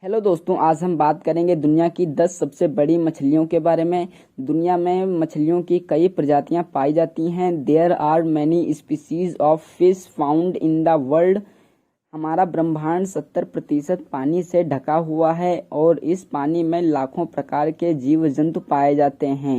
Hello दोस्तों, आज हम बात करेंगे दुनिया की 10 सबसे बड़ी मछलियों के बारे में। दुनिया में मछलियों की कई प्रजातियां पाई जाती हैं। There are many species of fish found in the world. हमारा ब्रह्मांड 70% पानी से ढका हुआ है और इस पानी में लाखों प्रकार के जीव जंतु पाए जाते हैं।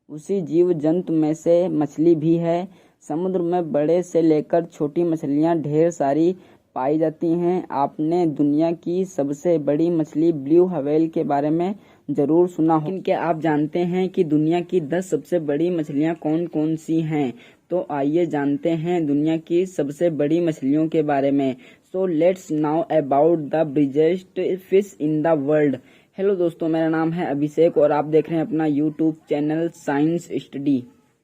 उसी जीव जंतु में से मछली भी है। समुद्र में बड़े से लेकर छोटी मछलियां ढेर सारी पाई जाती हैं। आपने दुनिया की सबसे बड़ी मछली ब्लू व्हेल के बारे में जरूर सुना हो, लेकिन क्या आप जानते हैं कि दुनिया की 10 सबसे बड़ी मछलियां कौन कौन सी हैं? तो आइए जानते हैं दुनिया की सबसे बड़ी मछलियों के बारे में। So let's now about the biggest fish in the world. Hello दोस्तों, मेरा नाम है अभिषेक और आप देख रहे हैं अपना YouTube channel science study.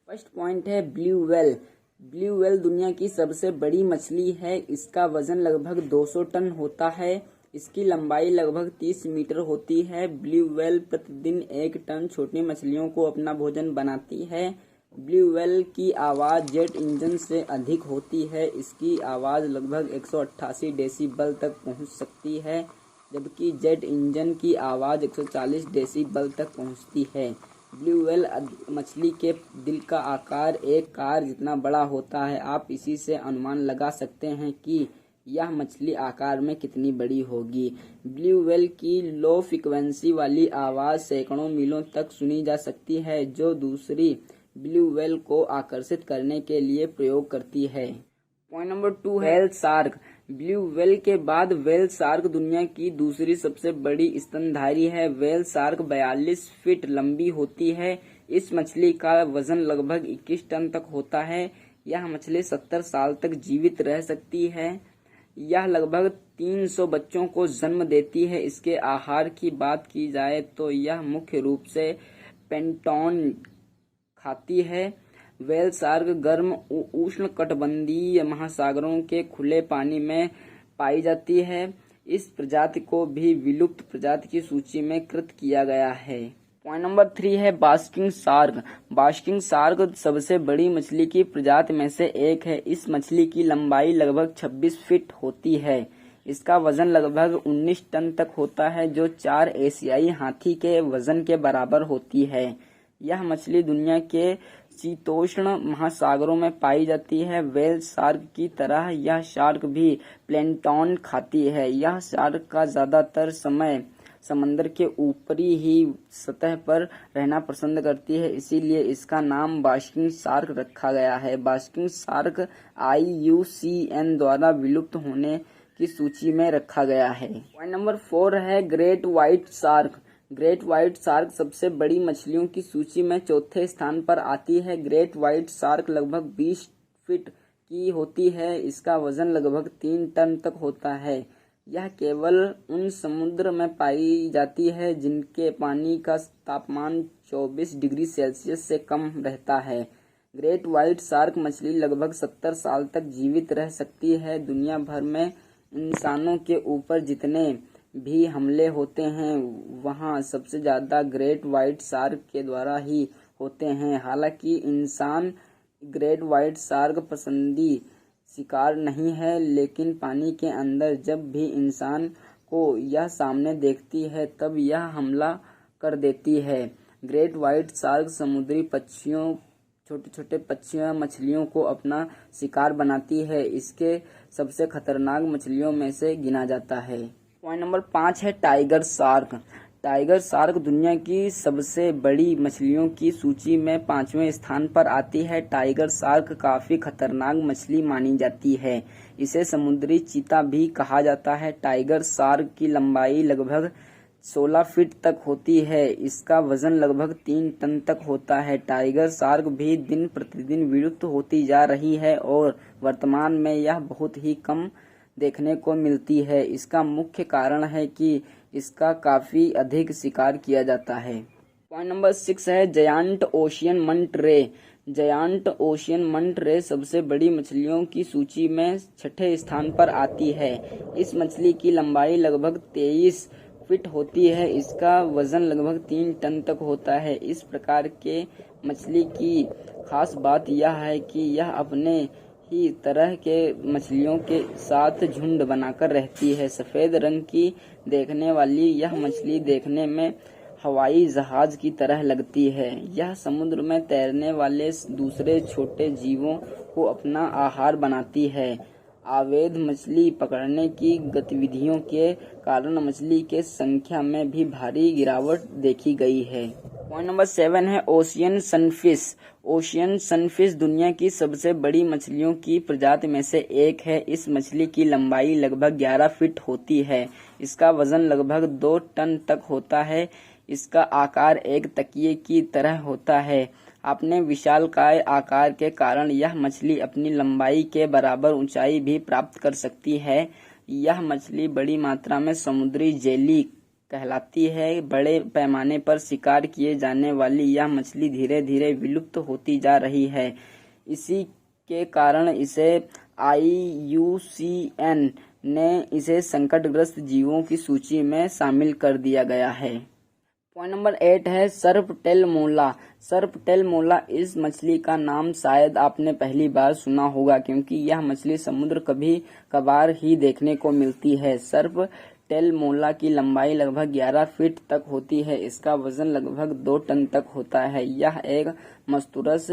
First point है ब्लू व्हेल। ब्लू व्हेल दुनिया की सबसे बड़ी मछली है। इसका वजन लगभग 200 टन होता है। इसकी लंबाई लगभग 30 मीटर होती है। ब्लू व्हेल प्रतिदिन 1 टन छोटी मछलियों को अपना भोजन बनाती है। ब्लू व्हेल की आवाज जेट इंजन से अधिक होती है। इसकी आवाज लगभग 188 डेसिबल तक पहुंच सकती है, जबकि जेट इंजन की आवाज 140 डेसिबल तक पहुंचती है। ब्लू व्हेल मछली के दिल का आकार एक कार जितना बड़ा होता है। आप इसी से अनुमान लगा सकते हैं कि यह मछली आकार में कितनी बड़ी होगी। ब्लू व्हेल की लो फ्रीक्वेंसी वाली आवाज सैकड़ों मीलों तक सुनी जा सकती है, जो दूसरी ब्लू व्हेल को आकर्षित करने के लिए प्रयोग करती है। पॉइंट नंबर 2 है व्हेल शार्क। ब्लू व्हेल के बाद व्हेल शार्क दुनिया की दूसरी सबसे बड़ी स्तनधारी है। व्हेल शार्क 42 फीट लंबी होती है। इस मछली का वजन लगभग 21 टन तक होता है। यह मछली 70 साल तक जीवित रह सकती है। यह लगभग 300 बच्चों को जन्म देती है। इसके आहार की बात की जाए तो यह मुख्य रूप से प्लैंकटन खाती है। व्हेल शार्क गर्म उष्णकटिबंधीय महासागरों के खुले पानी में पाई जाती है। इस प्रजाति को भी विलुप्त प्रजाति की सूची में कृत किया गया है। पॉइंट नंबर 3 है बास्किंग शार्क। बास्किंग शार्क सबसे बड़ी मछली की प्रजाति में से एक है। इस मछली की लंबाई लगभग 26 फीट होती है। इसका वजन लगभग 19 टन तक होता है, जो 4 एशियाई हाथी के वजन के बराबर होती है। यह मछली दुनिया के शीतोष्ण महासागरों में पाई जाती है। व्हेल शार्क की तरह यह शार्क भी प्लैंकटन खाती है। यह शार्क का ज्यादातर समय समंदर के ऊपरी ही सतह पर रहना पसंद करती है, इसीलिए इसका नाम बास्किंग शार्क रखा गया है। बास्किंग शार्क IUCN द्वारा विलुप्त होने की सूची में रखा गया है। पॉइंट नंबर 4 है great white shark. Great white shark सबसे बड़ी मछलियों की सूची में चौथे स्थान पर आती है। ग्रेट व्हाइट शार्क लगभग 20 फीट की होती है। इसका वजन लगभग 3 टन तक होता है। यह केवल उन समुद्र में पाई जाती है जिनके पानी का तापमान 24 डिग्री सेल्सियस से कम रहता है। ग्रेट व्हाइट शार्क मछली लगभग 70 साल तक जीवित रह सकती है। दुनिया भर में इंसानों के ऊपर जितने भी हमले होते हैं, वहाँ सबसे ज्यादा ग्रेट व्हाइट शार्क के द्वारा ही होते हैं। हालांकि इंसान ग्रेट व्हाइट शार्क पसंदी शिकार नहीं है, लेकिन पानी के अंदर जब भी इंसान को यह सामने देखती है तब यह हमला कर देती है। ग्रेट व्हाइट शार्क समुद्री पक्षियों, छोटे छोटे पक्षियों, मछलियों को अपना शिकार बनाती है। इसके सबसे खतरनाक मछलियों में से गिना जाता है। पॉइंट नंबर 5 है टाइगर शार्क। टाइगर शार्क दुनिया की सबसे बड़ी मछलियों की सूची में 5वें स्थान पर आती है। टाइगर शार्क काफी खतरनाक मछली मानी जाती है। इसे समुद्री चीता भी कहा जाता है। टाइगर शार्क की लंबाई लगभग 16 फीट तक होती है। इसका वजन लगभग 3 टन तक होता है। टाइगर शार्क भी दिन प्रतिदिन विलुप्त होती जा रही है और वर्तमान में यह बहुत ही कम देखने को मिलती है। इसका मुख्य कारण है कि इसका काफी अधिक शिकार किया जाता है। पॉइंट नंबर 6 है जायंट ओशियन मंट रे। जायंट ओशियन मंट रे सबसे बड़ी मछलियों की सूची में 6ठे स्थान पर आती है। इस मछली की लंबाई लगभग 23 फीट होती है। इसका वजन लगभग 3 टन तक होता है। इस प्रकार के मछली की खास बात यह है कि यह अपने ही तरह के मछलियों के साथ झुंड बनाकर रहती है। सफेद रंग की देखने वाली यह मछली देखने में हवाई जहाज की तरह लगती है। यह समुद्र में तैरने वाले दूसरे छोटे जीवों को अपना आहार बनाती है। अवैध मछली पकड़ने की गतिविधियों के कारण मछली के संख्या में भी भारी गिरावट देखी गई है। पॉइंट नंबर 7 है ओशियन सनफिश। ओशियन सनफिश दुनिया की सबसे बड़ी मछलियों की प्रजाति में से एक है। इस मछली की लंबाई लगभग 11 फीट होती है। इसका वजन लगभग 2 टन तक होता है। इसका आकार एक तकिए की तरह होता है। अपने विशालकाय आकार के कारण यह मछली अपनी लंबाई के बराबर ऊंचाई भी प्राप्त कर सकती है। यह मछली बड़ी मात्रा में समुद्री जेली कहलाती है। बड़े पैमाने पर शिकार किए जाने वाली यह मछली धीरे धीरे विलुप्त होती जा रही है। इसी के कारण इसे IUCN ने इसे संकटग्रस्त जीवों की सूची में शामिल कर दिया गया है। पॉइंट नंबर 8 है सर्पटेल मोला। सर्पटेल मोला इस मछली का नाम शायद आपने पहली बार सुना होगा, क्योंकि यह मछली समुद्र कभी कभार ही देखने को मिलती है। सर्पटेल मोला की लंबाई लगभग 11 फीट तक होती है। इसका वजन लगभग 2 टन तक होता है। यह एक मस्तूरस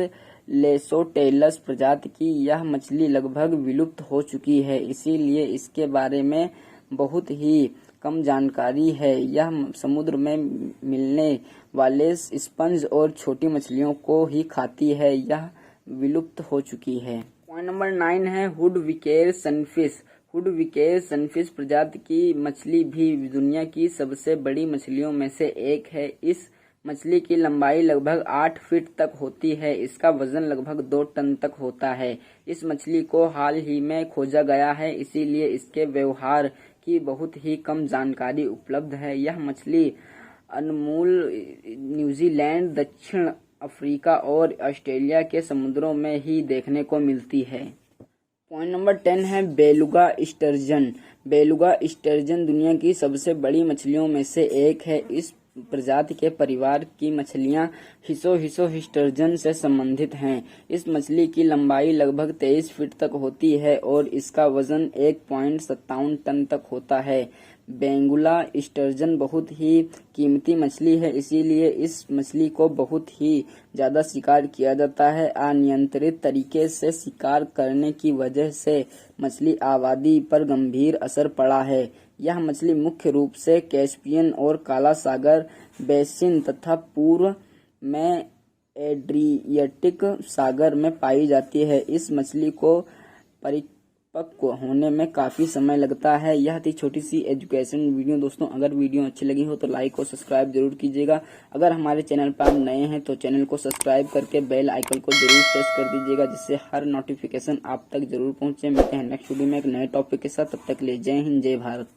लेसोटेलस प्रजाति की यह मछली लगभग विलुप्त हो चुकी है, इसीलिए इसके बारे में बहुत ही कम जानकारी है। यह समुद्र में मिलने वाले स्पंज और छोटी मछलियों को ही खाती है। यह विलुप्त हो चुकी है। पॉइंट नंबर 9 है हुडविकेर सनफिश। हुडविकेर सनफिश प्रजाति की मछली भी दुनिया की सबसे बड़ी मछलियों में से एक है। इस मछली की लंबाई लगभग 8 फीट तक होती है। इसका वजन लगभग 2 टन तक होता है। इस मछली को हाल ही में खोजा गया है, इसीलिए इसके व्यवहार की बहुत ही कम जानकारी उपलब्ध है। यह मछली अनमूल न्यूजीलैंड, दक्षिण अफ्रीका और ऑस्ट्रेलिया के समुद्रों में ही देखने को मिलती है। पॉइंट नंबर 10 है बेलुगा स्टर्जन। बेलुगा स्टर्जन दुनिया की सबसे बड़ी मछलियों में से एक है। इस प्रजाति के परिवार की मछलियां हिसो स्टर्जन से संबंधित हैं। इस मछली की लंबाई लगभग 23 फीट तक होती है और इसका वजन 1.57 टन तक होता है। बेंगुला स्टर्जन बहुत ही कीमती मछली है, इसीलिए इस मछली को बहुत ही ज्यादा शिकार किया जाता है। अनियंत्रित तरीके से शिकार करने की वजह से मछली आबादी पर गंभीर असर पड़ा है। यह मछली मुख्य रूप से कैस्पियन और काला सागर बेसिन तथा पूर्व में एड्रियाटिक सागर में पाई जाती है। इस मछली को परिपक्व होने में काफी समय लगता है। यह थी छोटी सी एजुकेशन वीडियो। दोस्तों, अगर वीडियो अच्छी लगी हो तो लाइक और सब्सक्राइब जरूर कीजिएगा। अगर हमारे चैनल पर आप नए हैं तो चैनल को सब्सक्राइब करके बेल आइकन को जरूर प्रेस कर दीजिएगा, जिससे हर नोटिफिकेशन आप तक जरूर पहुंचे। मिलते हैं नेक्स्ट वीडियो में एक नए टॉपिक के साथ। तब तक के लिए जय हिंद, जय भारत।